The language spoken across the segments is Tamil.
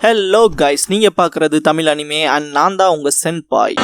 ஹலோ கைஸ், நீங்க பார்க்குறது தமிழ் அனிமே அண்ட் நான் தான் உங்க சென்பாய்.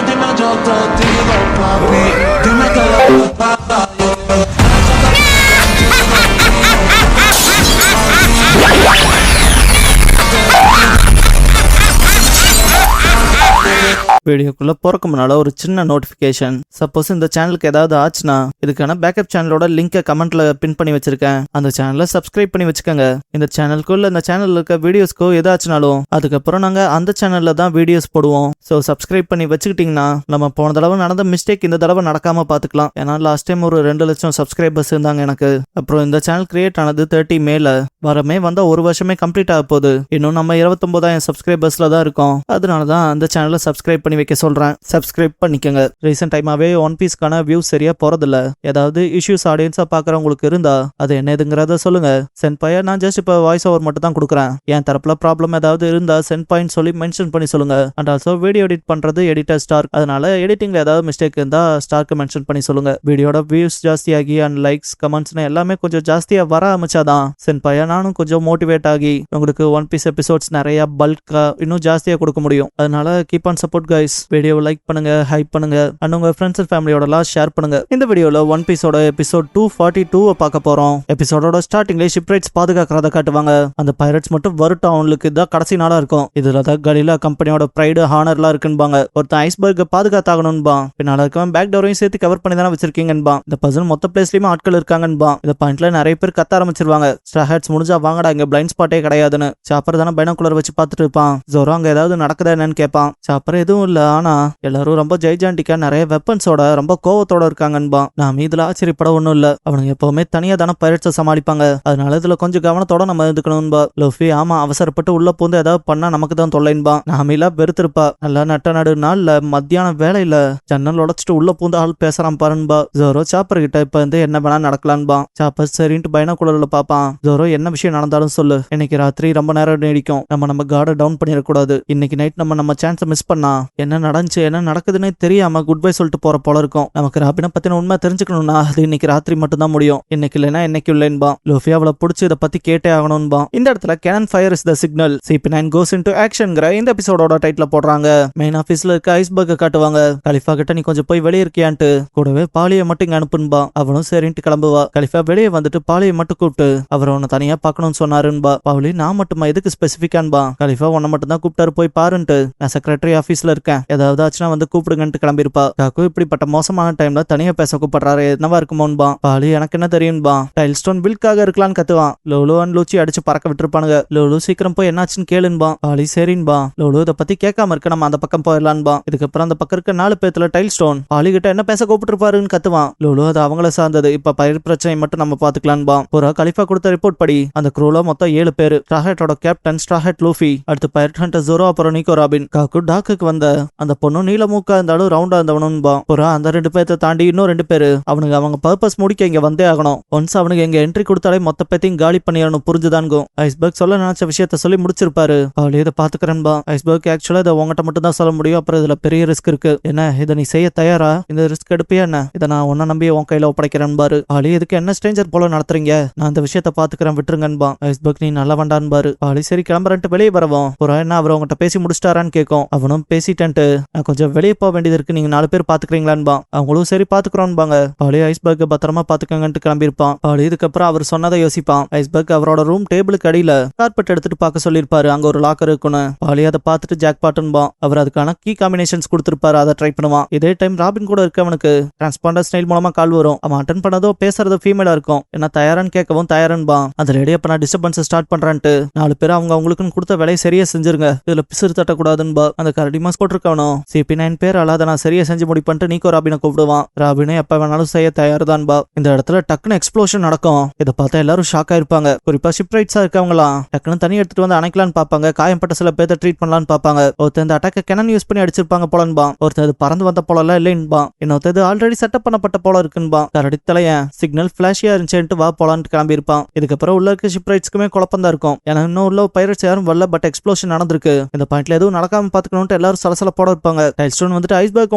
வீடியோக்குள்ள போறக்கு முன்னால ஒரு சின்ன நோட்டிபிகேஷன். சப்போஸ் இந்த சேனலுக்கு ஏதாவது ஆச்சுன்னா இதுக்கான பேக்கப் சேனலோட லிங்கை கமெண்ட்ல பின் பண்ணி வச்சிருக்கேன். அந்த சேனலை சப்ஸ்கிரைப் பண்ணி வச்சுக்கோங்க. இந்த சேனலுக்குள்ள இந்த சேனல்ல இருக்க வீடியோஸ்க்கோ ஏதாச்சுனாலும் அதுக்கப்புறம் நாங்க அந்த சேனல்ல தான் வீடியோஸ் போடுவோம். ஸோ சப்ஸ்கிரைப் பண்ணி வச்சுக்கிட்டீங்கன்னா நம்ம போன தடவை நடந்த மிஸ்டேக் இந்த தடவை நடக்காம பாத்துக்கலாம். ஏன்னா லாஸ்ட் டைம் ஒரு 2 லட்சம் சப்ஸ்கிரைபர்ஸ் இருந்தாங்க எனக்கு. அப்புறம் இந்த சேனல் கிரியேட் ஆனது 30 மேல வரமே வந்தா 1 வருஷமே கம்ப்ளீட் ஆக போகுது. இன்னும் நம்ம 29,000 சப்ஸ்கிரைபர்ஸ்ல தான் இருக்கோம். அதனாலதான் அந்த சேனலை சப்ஸ்கிரைப் பண்ணி வைக்க சொல்றேன். சப்ஸ்கிரைப் பண்ணிக்கங்க. ரீசெண்ட் டைமாவே ஒன் பீஸ்க்கான வியூஸ் சரியா போறதில்ல. ஏதாவது இஷ்யூஸ் ஆடியன்ஸா பாக்குறவங்களுக்கு இருந்தா அது என்னதுங்கிறத சொல்லுங்க. சென்பாயா நான் ஜஸ்ட் இப்ப வாய்ஸ் ஓவர் மட்டும் தான் கொடுக்குறேன். என் தரப்புல ப்ராப்ளம் ஏதாவது இருந்தா சென்பாயின்னு சொல்லி மென்ஷன் பண்ணி சொல்லுங்க. அண்ட் ஆல்சோ வீடியோ எடிட் பண்றது எடிட்டர் ஸ்டார்க். அதனால எடிட்டிங்ல ஏதாவது மிஸ்டேக் இருந்தா ஸ்டார்க்கு மென்ஷன் பண்ணி சொல்லுங்க. வீடியோட வியூஸ் ஜாஸ்தியாகி அண்ட் லைக்ஸ் கமெண்ட்ஸ்னு எல்லாமே கொஞ்சம் ஜாஸ்தியா வர ஆரம்பிச்சாதான் சென்பாயா நானும் கொஞ்சம் மோட்டிவேட் ஆகி உங்களுக்கு ஒன் பீஸ் எபிசோட்ஸ் நிறைய பல்கா இன்னும் ஜாஸ்தியா கொடுக்க முடியும். அதனால கீப் ஆன் சப்போர்ட் கைஸ். வீடியோவை லைக் பண்ணுங்க, ஹைப் பண்ணுங்க அண்ட் உங்க ஃப்ரெண்ட்ஸ் அண்ட் ஃபேமிலியோடலாம் ஷேர் பண்ணுங்க. இந்த வீடியோல ஒன் பீஸோட எபிசோட் 242 பார்க்க போறோம். எபிசோடோட ஸ்டார்டிங்ல ஷிப்ரைட்ஸ் பாதுகாக்கிறத காட்டுவாங்க. அந்த பைரட்ஸ் மட்டும் வருட்டம் அவங்களுக்கு இதான் கடைசி நாளா இருக்கும். இதுல தான் கலிலா கம்பெனியோட பிரைடு ஹானர்லாம் இருக்குன்பாங்க. ஒருத்தன் ஐஸ்பர்க் பாதுகாத்தாகணும்பா. பின்னால இருக்கவன் பேக் டோரையும் சேர்த்து கவர் பண்ணி தானே வச்சிருக்கீங்கன்பா. இந்த பசன் மொத்த பிளேஸ்லயுமே ஆட்கள் இருக்காங்கன்பா. இந்த பாயிண்ட்ல நிறைய பேர் கத்த ஆரம்பிச்சிருவாங்க. ஸ்ட்ராஹட்ஸ் முடிஞ்சா வாங்கடா, இங்க பிளைண்ட் ஸ்பாட்டே கிடையாதுன்னு. சாப்பர் தானே பைனாகுலர் வச்சு பார்த்துட்டு இருப்பான். ஜோரோ அங்க ஏதாவது நடக்குதா என்னன்னு கேட்பான். சாப்பர் எதுவும் இல்ல, ஆனா எல்லாரும் ரொம்ப ஜெய்ஜாண்டிக்கா நிறைய வெப்பன்ஸோட ரொம்ப கோவத்தோட இருக்காங்கன்பா. நாம இதுல ஆச்சரியப்பட ஒண்ணும் இல்ல. அவனுங்க எப்பவுமே தனியா தானே பைரட்ஸை சமாளிப்பாங்க. அதனால இதுல கொஞ்சம் கவனத்தோட நம்ம இருக்கணும்பா. லோஃபி ஆமா அவசரப்பட்டு உள்ள பூந்து ஏதாவது பண்ணா நமக்கு தான் தொல்லைன்பா. நாம வெறுத்திருப்பா. நல்லா நட்ட நடு நாள்ல மத்தியான வேலையில ஜன்னல் உடைச்சிட்டு உள்ள பூந்து ஆள் பேசுறான் பாருன்பா. ஜோரோ சாப்பர் கிட்ட இப்ப வந்து என்ன வேணா நடக்கலான்பா. சாப்பர் சரின்ட்டு பைனாகுலர்ல பாப்பான். ஜோரோ என்ன விஷயம் நடந்தாலும் சொல்லு. இன்னைக்கு ராத்திரி ரொம்ப நேரம் நீடிக்கும். நம்ம கார்டை டவுன் பண்ணிடக்கூடாது. இன்னைக்கு நைட் நம்ம சான்ஸை மிஸ் பண்ணா என்ன நடந்துச்சு என்ன நடக்குதுன்னு தெரியாம குட் பை சொல்லிட்டு போற போல இருக்கும். நமக்கு ராபினை பத்தின உண்மை தெரிஞ்சுக்கணும்னா அது இன்னைக்கு ராத்திரி மட்டும் தான் முடியும். இன்னைக்கு இல்லைன்னா இன்னைக்கு இல்லைன்பா. லோஃபி அவளை பிடிச்சி இதை பத்தி கேட்டே ஆகணும்பா. இந்த இடத்துல cannon fire is the signal CP9 goes into ஆக்ஷன்ங்கிற இந்த எபிசோடோட டைட்டில போடுறாங்க. மெயின் ஆபீஸ்ல இருக்க ஐஸ்பர்க காட்டுவாங்க. கலிஃபா கிட்ட நீ கொஞ்சம் போய் வெளியே இருக்கியான்ட்டு கூடவே பாலியை மட்டும் இங்க அனுப்புன்பா. அவனும் சரின்ட்டு கிளம்புவா. கலிஃபா வெளியே வந்துட்டு பாலியை மட்டும் கூப்பிட்டு அவர் உன்னை தனியா பாக்கணும்னு சொன்னாருன்பா. பாவலி நான் மட்டுமா எதுக்கு ஸ்பெசிபிக்கான்பா. கலிஃபா உன்னை மட்டும் தான் கூப்பிட்டாரு போய் பாருன்ட்டு. நான் செக்ரட்டரி ஆபீஸ்ல இருக்கேன், ஏதாவது ஆச்சுன்னா வந்து கூப்பிடுங்கன்ட்டு கிளம்பிருப்பா. காக்கு இப்படிப்பட்ட மோசமான டைம்ல தனியா பேச கூப்பிடுறாரு, என்னவா இருக்குமோன்பா. பாலி எனக்கு என்ன தெரியும்பா. டைல்ஸ்டோன் பில்காக இருக்கலான்னு கத்துவான். லோலு அண்ட் லூச்சி அடிச்சு பறக்க விட்டுருப்பானுங்க. லோலு சீக்கிரம் போய் என்னாச்சுன்னு கேளுன்பா. பாலி சரின்பா. லோலு இதை பத்தி கேட்காம இருக்க நம்ம அந்த பக்கம் போயிடலான்பா. இதுக்கப்புறம் அந்த பக்கம் இருக்க 4 பேத்துல டைல்ஸ்டோன் பாலி கிட்ட என்ன பேச கூப்பிட்டுருப்பாருன்னு கத்துவான். லோலு அது அவங்கள சார்ந்தது. இப்ப பயிர் பிரச்சனை மட்டும் நம்ம பாத்துக்கலான்பா. ஒரு கலிஃபா கொடுத்த ரிப்போர்ட் படி அந்த குரூல மொத்தம் 7 பேரு. ஸ்ட்ராஹட்டோட கேப்டன் ஸ்ட்ராஹட் லூஃபி, அடுத்து பைரட் ஹண்டர் ஜோரோ, அப்புறம் நிக்கோ ராபின். காக்கு டாக்குக்கு வந்த அந்த பொண்ணு நீலமூக்கா இருந்தாலும் ரவுண்டா இருந்தவனும்பா. அந்த 2 பேர்த்த தாண்டி இன்னும் 2 பேரு அவனுங்க அவங்க பர்பஸ் முடிக்க இங்க வந்தே ஆகணும். ஒன்ஸ் அவனுக்கு எங்க என்ட்ரி கொடுத்தாலே மொத்த பேத்தையும் காலி பண்ணிடணும், புரிஞ்சுதான்கும். ஐஸ்பர்க் சொல்ல நினைச்ச விஷயத்த சொல்லி முடிச்சிருப்பாரு. அவளே இதை பாத்துக்கிறேன்பா. ஐஸ்பர்க் ஆக்சுவலா இதை உங்ககிட்ட மட்டும் தான் சொல்ல முடியும். அப்புறம் இதுல பெரிய ரிஸ்க் இருக்கு. என்ன இதை நீ செய்ய தயாரா? இந்த ரிஸ்க் எடுப்பியா என்ன? இதை நான் உன்ன நம்பி உன் கையில ஒப்படைக்கிறேன் பாரு. அவளே இதுக்கு என்ன ஸ்ட்ரேஞ்சர் போல நடத்துறீங்க? நான் இந்த விஷயத்த பாத்துக்கிறேன், விட்டுருங்கன்பா. ஐஸ்பர்க் நீ நல்ல வண்டான் பாரு. அவளே சரி கிளம்புறன்ட்டு வெளியே வரவும் என்ன அவர் உங்ககிட்ட பேசி முடிச்சிட்டாரான்னு கேட்கும். அவனும் பேசிட்டேன்ட்டு நான் கொஞ்சம் வெளியே போக வேண்டியது இருக்கு, நீங்க 4 பேர் பாத்துக்கிறீங்களான்பா. அவங்களும் சரி பாத்துக்கிறோம்பாங்க. பாலி ஐஸ்பர்க் பத்திரமா பாத்துக்கங்கன்ட்டு கிளம்பிருப்பான். பாலி இதுக்கப்புறம் அவர் சொன்னதை யோசிப்பான். ஐஸ்பர்க் அவரோட ரூம் டேபிளுக்கு அடியில கார்பெட் எடுத்துட்டு பார்க்க சொல்லிருப்பாரு. அங்க ஒரு லாக்கர் இருக்குன்னு. பாலி அதை பார்த்துட்டு ஜாக் பாட்டுன்பா. அவர் அதுக்கான கீ காம்பினேஷன்ஸ் கொடுத்திருப்பாரு, அதை ட்ரை பண்ணுவான். இதே டைம் ராபின் கூட இருக்கவனுக்கு டிரான்ஸ்பாண்டர் ஸ்டைல் மூலமா கால் வரும். அவன் அட்டன் பண்ணதோ பேசுறது ஃபீமேலா இருக்கும். என்ன தயாரான்னு கேட்கவும் தயாரன்பா. அந்த லேடி அப்ப நான் டிஸ்டர்பன்ஸ் ஸ்டார்ட் பண்றான்ட்டு 4 பேர் அவங்க அவங்களுக்குன்னு கொடுத்த வேலையை சரியா செஞ்சிருங்க, இதுல பிசுறு தட்டக்கூடாதுன்பா. அந்த கரடி மாஸ் போட்டிருக்கவனும் CP9 பேர் அல்லாத நான் சரியா செஞ்சு முடிப்பேன்ட்டு நீக்கோ ராபினை கூப்பிடுவான். ராபினை எப்ப வேணாலும் செய்ய தயார்தான்பா. இந்த இடத்துல டக்குன்னு எக்ஸ்ப்ளோஷன் நடக்கும். இதை பார்த்தா எல்லாரும் ஷாக் ஆயிருப்பாங்க. குறிப்பா ஷிப்ரைட்ஸா இருக்கவங்களாம் டக்குன்னு தண்ணி எடுத்துட்டு வந்து அணைக்கலான்னு பாப்பாங்க. காயம்பட்ட சில பேர்த்த ட்ரீட் பண்ணலான்னு பாப்பாங்க. ஒருத்தர் இந்த அட்டாக்க கெனன் யூஸ் பண்ணி அடிச்சிருப்பாங்க போலன்பா. ஒருத்தர் பறந்து வந்த போல இல்லைன்பா. இன்னொருத்தது ஆல்ரெடி செட்டப் பண்ணப்பட்ட போல இருக்குன்பா. கரடி தலையன் சிக்னல் பிளாஷியா இருந்துச்சுட்டு வா போலான்னு கிளம்பி இருப்பான். இதுக்கப்புறம் உள்ள இருக்க ஷிப்ரைட்ஸ்க்குமே குழப்பம் தான் இருக்கும். ஏன்னா இன்னும் உள்ள பைரட்ஸ் யாரும் வரல, பட் எக்ஸ்ப்ளோஷன் நடந்திருக்கு. இந்த பாயிண்ட்ல எதுவும் நடக்காம பாத்துக்கணும்னு எல்லாரும் சலசல மேல போட இருப்பாங்க. டைல்ஸ்டோன் வந்துட்டு ஐஸ்பர்க்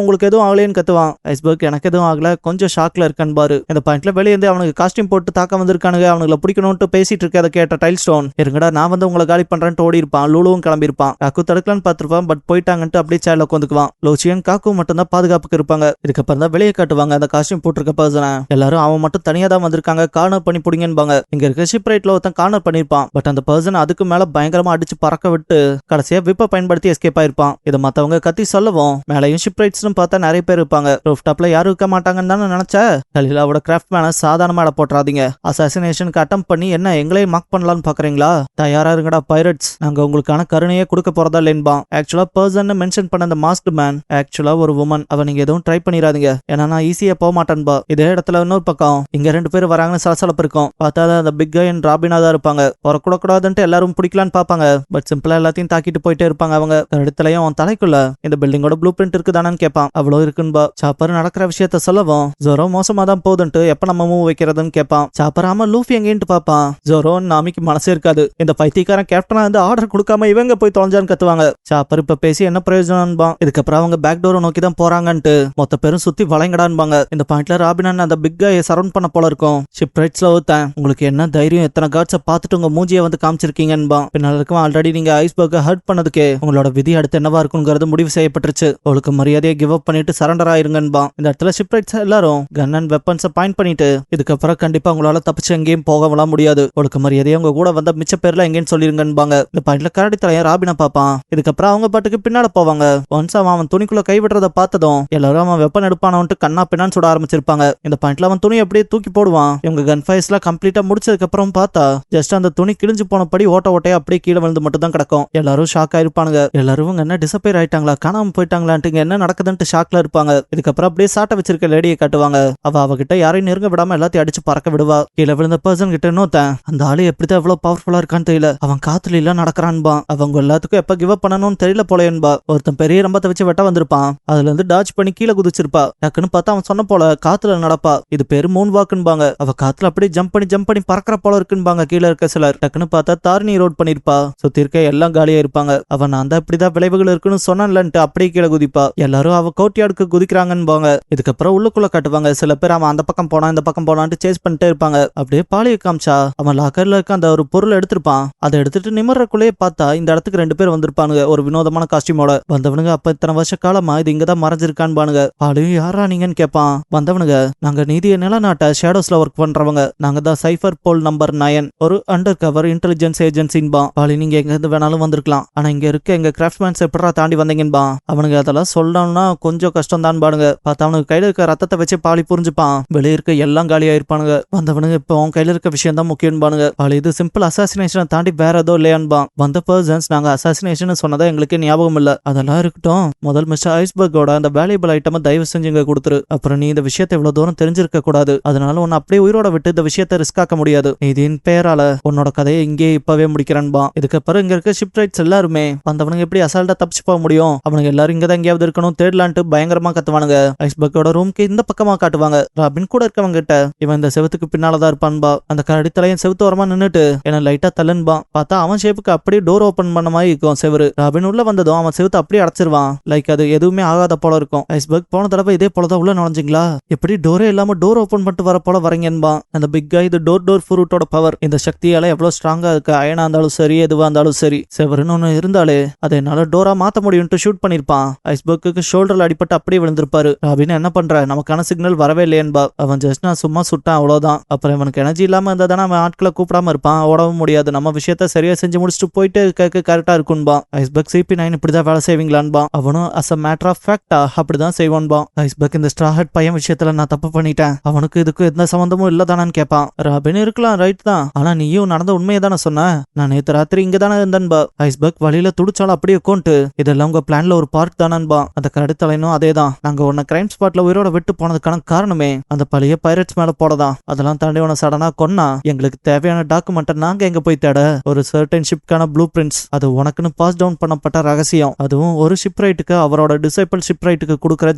உங்களுக்கு எதுவும் ஆகலைன்னு கத்துவான். ஐஸ்பர்க் எனக்கு எதுவும் ஆகல, கொஞ்சம் ஷாக்ல இருக்கேன் பாரு. இந்த பாயிண்ட்ல வெளியே இருந்து அவனுக்கு காஸ்டியூம் போட்டு தாக்க வந்திருக்கானுங்க, அவனுங்களை பிடிக்கணும்னு பேசிட்டு இருக்க. அதை கேட்ட டைல்ஸ்டோன் இருங்கடா நான் வந்து உங்களை காலி பண்றேன்னு ஓடி இருப்பான். லூலுவும் கிளம்பி இருப்பான். காக்கு தடுக்கலான்னு பார்த்திருப்பான், பட் போயிட்டாங்கன்ட்டு அப்படியே சேர்ல உட்காந்துக்குவான். லோச்சியன் காக்கு மட்டும் தான் பாதுகாப்புக்கு இருப்பாங்க. இதுக்கப்புறம் தான் வெளியே காட்டுவாங்க அந்த காஸ்டியூம் போட்டிருக்க பர்சனை. எல்லாரும் அவன் மட்டும் தனியா தான் வந்திருக்காங்க, கார்னர் பண்ணி பிடிங்கன்பாங்க. இங்க இருக்க ஷிப் ரைட்ல ஒருத்தன் கார்னர் பண்ணிருப்பான். பட் அந்த பர்சன் அதுக்கு மேல பயங்கரமா அடிச்சு பறக்க விட்டு கடைசியா விப்ப பயன்படுத்தி எஸ்கேப் ஆயிருப்பான். இதை மத்தவங்க கத்தி சொல்லவும் மேலையும் ஷிப் ரைட்ஸ் பார்த்தா நிறைய பேர் இருப்பாங்க. ரூஃப் டாப்ல யாரும் இருக்க மாட்டாங்கன்னு தானே நினைச்ச. கலிலாவோட கிராஃப்ட் மேன சாதாரணமா இட போட்டுறாதீங்க. அசாசினேஷனுக்கு அட்டம் பண்ணி என்ன எங்களையும் மார்க் பண்ணலாம்னு பாக்குறீங்களா? தயாரா இருங்கடா பைரட்ஸ், நாங்க உங்களுக்கான கருணையே கொடுக்க போறதா இல்லைன்பா. ஆக்சுவலா பர்சன் மென்ஷன் பண்ண அந்த மாஸ்க் மேன் ஆக்சுவலா ஒரு உமன். அவ நீங்க எதுவும் ட்ரை பண்ணிடாதீங்க, ஏன்னா நான் ஈஸியா போக மாட்டேன்பா. இதே இடத்துல இன்னொரு பக்கம் இங்க 2 பேர் வராங்கன்னு சலசலப்பு இருக்கும். பார்த்தா அந்த பிக் கை அண்ட் ராபினா தான் இருப்பாங்க. வரக்கூட கூடாதுன்ட்டு எல்லாரும் பிடிக்கலான்னு பாப்பாங்க. பட் சிம்பிளா எல்லாத்தையும் தாக்கிட்டு போயிட்டே இருப்பாங்க. அவங்க இடத்துலயும் அவன் தலைக்குள்ள இந்த பில்டிங்கோட ப்ளூ பிரிண்ட் இருக்குதானு கேட்பான். அவ்வளோ இருக்குன்பா. சாப்பர் நடக்கிற விஷயத்த சொல்லவும் ஜோரோ மோசமா தான் போகுதுன்ட்டு எப்ப நம்ம மூவ் வைக்கிறதுன்னு கேட்பான். சாப்பர் ஆமா லூஃபி எங்கேன்ட்டு பாப்பான். ஜோரோ நாமிக்கு மனசே இருக்காது. இந்த பைத்தியக்காரன் கேப்டனா வந்து ஆர்டர் கொடுக்காம இவங்க போய் தொலைஞ்சான்னு கத்துவாங்க. சாப்பர் இப்ப பேசி என்ன பிரயோஜனம்பான். இதுக்கப்புறம் அவங்க பேக் டோரை நோக்கி தான் போறாங்கன்ட்டு மொத்த பேரும் சுத்தி வளைங்கடான்பாங்க. இந்த பாயிண்ட்ல ராபின் அந்த பிக் கையை சரவுண்ட் பண்ண போல இருக்கும். ஷிப் ரைட்ஸ்ல ஒருத்தன் உங்களுக்கு என்ன தைரியம், எத்தனை காட்ஸை பார்த்துட்டு உங்க மூஞ்சியை வந்து காமிச்சிருக்கீங்கன்பா. பின்னால இருக்கும் ஆல்ரெடி நீங்க ஐஸ்பர்க்கை ஹர்ட் பண்ணதுக்கே உங்களோட விதி அடுத்து என்னவா இருக்குங்கிறது முடிவு செய்யப்பட்டுருச்சு. உங்களுக்கு மரியாதையை கிவ் அப் பண்ணிட்டு சரண்டர் ஆயிருங்கன்பா. இந்த இடத்துல ஷிப் ரைட்ஸ் எல்லாரும் கன் அண்ட் வெப்பன்ஸை பாயிண்ட் பண்ணிட்டு இதுக்கப்புறம் கண்டிப்பா உங்களால தப்பிச்சு எங்கேயும் போகலாம் முடியாது, உங்களுக்கு மரியாதையை உங்க கூட வந்த மிச்ச பேர்ல எங்கேன்னு சொல்லிருங்கன்பாங்க. இந்த பாயிண்ட்ல கரடி தலையன் ராபினை பார்ப்பான். இதுக்கப்புறம் அவங்க பாட்டுக்கு பின்னால போவாங்க. ஒன்ஸ் அவன் துணிக்குள்ள கைவிடுறத பார்த்ததும் எல்லாரும் அவன் வெப்பன் எடுப்பானவன்ட்டு கண்ணா பின்னான்னு சுட ஆரம்பிச்சிருப்பாங்க. இந்த பாயிண்ட்ல அவன் துணி அப்படியே தூக்கி போடுவான். இவங்க கன் ஃபைர்ஸ்லாம் கம்ப்ளீட்டா முடிச்சதுக்கு அப்புறம் பார்த்தா ஜஸ்ட் அந்த துணி கிழிஞ்சு போனபடி ஓட்டையா அப்படியே கீழே விழுந்து மட்டும் தான் கிடக்கும். எல்லாரும் ஷாக் ஆயிருப்பானுங்க. எல்லாரும் என்ன டிசப்பேர் ஆயிட்டாங்களா, காணாம போயிட்டாங்களான்ட்டு என்ன நடக்குதுன்ட்டு ஷாக்ல இருப்பாங்க. இதுக்கப்புறம் அப்படியே சாட்டை வச்சிருக்க லேடியை காட்டுவாங்க. அவகிட்ட யாரையும் நெருங்க விடாம எல்லாத்தையும் அடிச்சு பறக்க விடுவா. கீழே விழுந்த பர்சன் கிட்ட இன்னொருத்தன் அந்த ஆளு எப்படிதான் எவ்வளவு பவர்ஃபுல்லா இருக்கான்னு தெரியல, அவன் காத்துல எல்லாம் நடக்கிறான்பா. அவங்க எல்லாத்துக்கும் எப்ப கிவ் அப் பண்ணணும்னு தெரியல போலேன்பா. ஒருத்தன் பெரிய ரம்பத்தை வச்சு வெட்ட வந்திருப்பான். அதுல இருந்து டாச் பண்ணி கீழே குதிச்சிருப்பா. டக்குன்னு பார்த்தா அவன் சொன்ன போல காத்துல நடப்பா. இது பேரு மூன் வாக்குன்பாங்க. அவ காத்துல அப்படியே ஜம்ப் பண்ணி பறக்கிற போல இருக்குன்பாங்க. கீழே இருக்க சிலர் டக்குன்னு பார்த்தா தாரிணி ரோட் பண்ணிருப்பா. சுத்தி இருக்க எல்லாம் காலியா இருப்பாங்க. அவன் நான் தான் இப்படிதான் விளைவுகள் இருக்குன்னு சொன்னான்லன்ட்டு அப்படியே கீழே குதிப்பா. எல்லாரும் அவ கோட்யார்டுக்கு குதிக்கிறாங்கன்பாங்க. இதுக்கப்புறம் உள்ளுக்குள்ள காட்டுவாங்க. சில பேர் அவன் அந்த பக்கம் போனா இந்த பக்கம் போனான்ட்டு சேஸ் பண்ணிட்டே இருப்பாங்க. அப்படியே பாலியை காமிச்சா அவன் லாக்கர்ல இருக்க அந்த ஒரு பொருள் எடுத்திருப்பான். அதை எடுத்துட்டு நிமர்றக்குள்ளேயே பார்த்தா இந்த இடத்துக்கு 2 பேர் வந்திருப்பானுங்க ஒரு வினோதமான காஸ்டியூமோட. வந்தவனுங்க அப்ப இத்தனை வருஷ காலமா இது இங்கதான் மறைஞ்சிருக்கான்பானுங்க. பாலியும் யாரா நீங்கன்னு கேட்பான். வந்தவனுங்க நாங்க நீதியை நிலநாட்ட ஷேடோஸ்ல ஒர்க் பண்றவங்க, நாங்க தான் சைஃபர் போல் நம்பர் 9 ஒரு அண்டர் கவர் இன்டெலிஜென்ஸ் ஏஜென்சின்பா. பாலி நீங்க எங்க இருந்து வேணாலும் வந்திருக்கலாம், ஆனா இங்க இருக்க எங்க கிராஃப்ட்மேன்ஸ் எப்படா தாண்டி வந்தீங்கன்பா. அவனுங்க அதெல்லாம் சொல்லணும்னா கொஞ்சம் கஷ்டம் தான் பானுங்க. பார்த்தா அவனுக்கு கையில இருக்க ரத்தத்தை வச்சு பாலி புரிஞ்சுப்பான். வெளியே இருக்க எல்லாம் காலியா இருப்பானுங்க. வந்தவனுங்க இப்போ அவன் கையில இருக்க விஷயம் தான் முக்கியம்பானுங்க. பாலி இது சிம்பிள் அசாசினேஷனை தாண்டி வேற ஏதோ இல்லையான்பான். வந்த பர்சன்ஸ் நாங்க அசாசினேஷன் சொன்னதா எங்களுக்கு ஞாபகம் இல்ல, அதெல்லாம் இருக்கட்டும். முதல் மிஸ்டர் ஐஸ்பர்கோட அந்த வேல்யூபிள் ஐட்டமை தயவு செஞ்சு இங்க கொடுத்துரு. அப்புறம் நீ இந்த விஷயத்தை இவ்வளவு தூரம் தெரிஞ்சிருக்க கூடாது, அதனால உன்னை அப்படியே உயிரோட விட்டு இந்த விஷயத்தை ரிஸ்க் ஆக்க முடியாது. நீதியின் பேரால உன்னோட கதையை இங்கே இப்பவே முடிக்கிறேன்பா. இதுக்கப்புறம் இங்க இருக்க ஷிப் ரைட்ஸ் எல்லாருமே வந்தவனுங்க எப்படி அசால்ட்டா தப்பிச்சு போக முடியும், அவனுங்க எல்லாரும் இங்கதான் எங்கேயாவது இருக்கணும் தேடலான்ட்டு பயங்கரமா கத்துவானுங்க. ஐஸ்பர்கோட ரூம்க்கு இந்த பக்கமா காட்டுவாங்க. ராபின் கூட இருக்கவங்க கிட்ட இவன் இந்த செவத்துக்கு பின்னாலதான் இருப்பான்பா. அந்த கரடித்தலையும் செவத்து ஓரமா நின்னுட்டு என்ன லைட்டா தள்ளன்பா. பார்த்தா அவன் ஷேப்புக்கு அப்படியே டோர் ஓபன் பண்ண மாதிரி இருக்கும் செவரு. ராபின் உள்ள வந்ததும் அவன் செவத்து அப்படியே அடைச்சிருவான். லைக் அது எதுவுமே ஆகாத போல இருக்கும். ஐஸ்பர்க் போன தடவை இதே போலதான் உள்ள நுழைஞ்சிங்களா, எப்படி டோரே இல்லாம டோர் ஓபன் பண்ணிட்டு வர போல வரீங்கன்பா. அந்த பிக் கை இது டோர் ஃப்ரூட்டோட பவர். இந்த சக்தியால எவ்வளவு ஸ்ட்ராங்கா இருக்கு, அயனா இருந்தாலும் சரி எதுவா இருந்தாலும் சரி. செவருன்னு ஒண்ணு இருந்தாலே அதை என்னால டோரா மாத்த முடியும்ட்டு ஷூட் பண்ணிருப்பான். ஐஸ்பர்க்கு ஷோல்டர்ல அடிப்பட்டு அப்படியே விழுந்திருப்பாரு. ராபின் என்ன பண்ற, நமக்கான சிக்னல் வரவே இல்லையன்பா. அவன் ஜஸ்ட் நான் சும்மா சுட்டான் அவ்வளவுதான். அப்புறம் இவனுக்கு எனர்ஜி இல்லாம இருந்தா அவன் ஆட்களை கூப்பிடாம இருப்பான். ஓடவும் முடியாது. நம்ம விஷயத்த சரியா செஞ்சு முடிச்சுட்டு போயிட்டு கேட்க கரெக்டா இருக்குன்பா. ஐஸ்பர்க் CP9 இப்படிதான் வேலை செய்வீங்களான்பா. அவனும் அஸ் அ மேட்டர் ஆஃப் ஃபேக்டா அப்படிதான் செய்வான்பா. ஐஸ்பர்க் இந்த ஸ்ட்ராஹட் பையன் விஷயத்துல நான் தப்பு பண்ணிட்டேன், அவனுக்கு இதுக்கு எந்த சம்பந்தமும் இல்லதானான்னு கேட்பான். ராபின் இருக்கலாம் ரைட் தான், ஆனா நீயும் நடந்த உண்மையை தானே சொன்ன, நான் நேத்து ராத்திரி இங்க தானே இருந்தன்பா. ஐஸ்பர்க் வழியில துடிச்சாலும் அப்படியே கொண்டு இதெல்லாம் உங்க பிளான்ல ஒரு பார்ட் தானன்பா. அந்த கரடித்தலைனும் அதேதான். நாங்க உன்னை கிரைம் ஸ்பாட்ல உயிரோட விட்டு போனதுக்கான காரணமே அந்த பழைய பைரட்ஸ் மேல போடதான். அதெல்லாம் தாண்டி உன சடனா கொன்னா எங்களுக்கு தேவையான டாக்குமெண்ட்டை நாங்க எங்க போய் தேட, ஒரு சர்டன் ஷிப்கான ப்ளூ பிரிண்ட்ஸ், அது உனக்குன்னு பாஸ் டவுன் பண்ணப்பட்ட ரகசியம். அதுவும் ஒரு ஷிப் ரைட்டுக்கு அவரோட டிசைபிள் ஷிப் ரைட்டுக்கு கொடுக்குற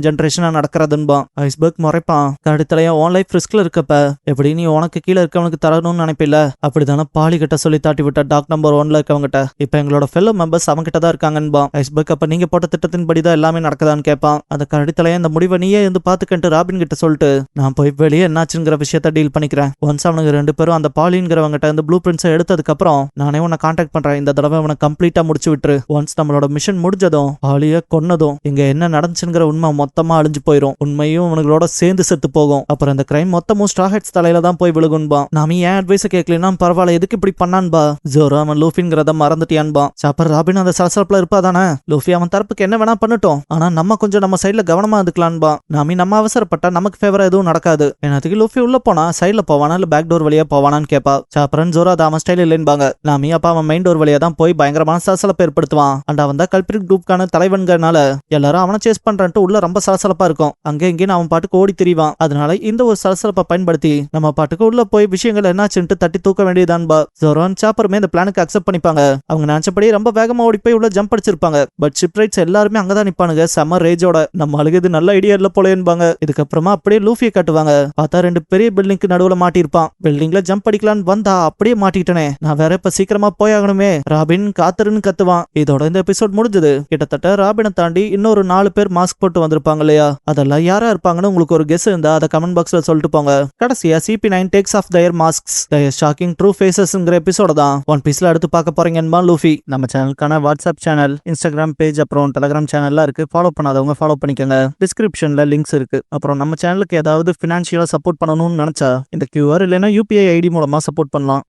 ஜெனரேஷனா நடக்கிறதுன்பா. ஐஸ்பர்க் முறைப்பான். கடுத்தலையா உன் லைஃப் ரிஸ்க்ல இருக்கப்ப எப்படி நீ உனக்கு கீழே இருக்கவனுக்கு தரணும்னு நினைப்பில்ல, அப்படிதானே பாலி கிட்ட சொல்லி தாட்டி விட்ட டாக் நம்பர் 1ல இருக்கவங்கிட்ட இப்ப எங்களோட ஃபெல்லோ மெம்பர்ஸ் அவங்கிட்ட தான் இருக்காங்கன்பா. ஐஸ்பர்க் உங்களுக்கு அப்ப நீங்க போட்ட திட்டத்தின்படிதான் எல்லாமே நடக்குதான்னு கேட்பான். அந்த கடித்தலைய இந்த முடிவை நீயே வந்து பாத்துக்கிட்டு ராபின் கிட்ட சொல்லிட்டு நான் போய் வெளியே என்னாச்சுங்கிற விஷயத்த டீல் பண்ணிக்கிறேன். ஒன்ஸ் அவனுக்கு 2 பேரும் அந்த பாலிங்கிறவங்கிட்ட இந்த ப்ளூ பிரிண்ட்ஸை எடுத்ததுக்கு அப்புறம் நானே உன்னை கான்டாக்ட் பண்றேன். இந்த தடவை அவனை கம்ப்ளீட்டா முடிச்சு விட்டுரு. ஒன்ஸ் நம்மளோட மிஷன் முடிஞ்சதும் பாலிய கொன்னதும் இங்க என்ன நடந்துச்சுங்கிற உண்மை மொத்தமா அழிஞ்சு போயிரும். உண்மையும் அவங்களோட சேர்ந்து செத்து போகும். அப்புறம் இந்த கிரைம் மொத்தமும் ஸ்ட்ரா ஹெட்ஸ் தலையில தான் போய் விழுகும்பா. நாம ஏன் அட்வைஸ் கேட்கலன்னா பரவாயில்ல, எதுக்கு இப்படி பண்ணான்பா. ஜோரோ அவன் லூஃபிங்கிறத மறந்துட்டியான்பா. சாப்பர் ராபின் அந்த சலசலப்புல இருப்பா தானே. லூஃபி அவன் தரப்புக்கு என்ன வேணா பண்ணட்டும், ஆனா நம்ம கொஞ்சம் நம்ம சைட்ல கவனமா இருந்துக்கலான்பா. நாமி நம்ம அவசரப்பட்டா நமக்கு ஃபேவரா எதுவும் நடக்காது. என்னத்துக்கு லூஃபி உள்ள போனா சைட்ல போவானா இல்ல பேக் டோர் வழியா போவானான்னு கேப்பா. சாப்பரன் ஜோரோ அது அவன் ஸ்டைல் இல்லைன்பாங்க. நாமி அப்ப அவன் மெயின் டோர் வழியா தான் போய் பயங்கரமான சலசலப்பை ஏற்படுத்துவான். அண்ட் அவன் தான் கல்பிரிட் குரூப்கான தலைவன்கிறனால எல்லாரும் அவனை சேஸ் பண்றான்ட்டு உள்ள ரொம்ப சலசலப்பா இருக்கும். அங்கே இங்கேயும் அவன் பாட்டுக்கு ஓடி திரிவான். அதனால இந்த ஒரு சலசலப்பை பயன்படுத்தி நம்ம பாட்டுக்கு உள்ள போய் விஷயங்கள் என்னாச்சுன்ட்டு தட்டி தூக்க வேண்டியதான்பா. ஜோரோன் சாப்பருமே இந்த பிளானுக்கு அக்செப்ட் பண்ணிப்பாங்க. அவங்க நினைச்சபடி ரொம்ப வேகமா ஓடி போய் உள்ள ஜம்ப் அடிச்சிருப்பாங்க. பட் ஷிப் ரைட்ஸ் எல்லாருமே அங்கதான் நிப்பானுங்க செம ரேஜோட. நம்ம அழுகுது நல்ல ஐடியா இல்ல போலேன்பாங்க. இதுக்கப்புறமா அப்படியே லூஃபியை காட்டுவாங்க. பார்த்தா 2 பெரிய பில்டிங்க்கு நடுவுல மாட்டிருப்பான். பில்டிங்ல ஜம்ப் அடிக்கலான்னு வந்தா அப்படியே மாட்டிட்டனே, நான் வேற இப்ப சீக்கிரமா போயாகணுமே. ராபின் காத்துருன்னு கத்துவான். இதோட இந்த எபிசோட் முடிஞ்சது. கிட்டத்தட்ட ராபினை தாண்டி இன்னொரு 4 பேர் மாஸ்க் போட்டு வந்திருப்பாங்க இல்லையா, அதெல்லாம் யாரா இருப்பாங்கன்னு உங்களுக்கு ஒரு கெஸ் இருந்தா அதை கமெண்ட் பாக்ஸ்ல சொல்லிட்டு போங்க. கடைசியா CP9 takes off their masks their shocking true ஃபேசஸ்ங்கிற எபிசோட தான் ஒன் பீஸ்ல அடுத்து பார்க்க போறீங்கன்னு லூஃபி. நம்ம சேனலுக்கான வாட்ஸ்அப் சேனல், இன்ஸ்டாகிராம் பேஜ், அப்புறம் டெலிகிராம் சேனல்லாம் இருக்கு. ஃபாலோ பண்ணாதவங்க ஃபாலோ பண்ணிக்கோங்க. டிஸ்கிரிப்ஷன்ல லிங்க்ஸ் இருக்கு. அப்புறம் நம்ம சேனலுக்கு ஏதாவது ஃபினான்ஷியலா சப்போர்ட் பண்ணணும்னு நினைச்சா இந்த QR இல்லைன்னா UPI ID மூலமா சப்போர்ட் பண்ணலாம்.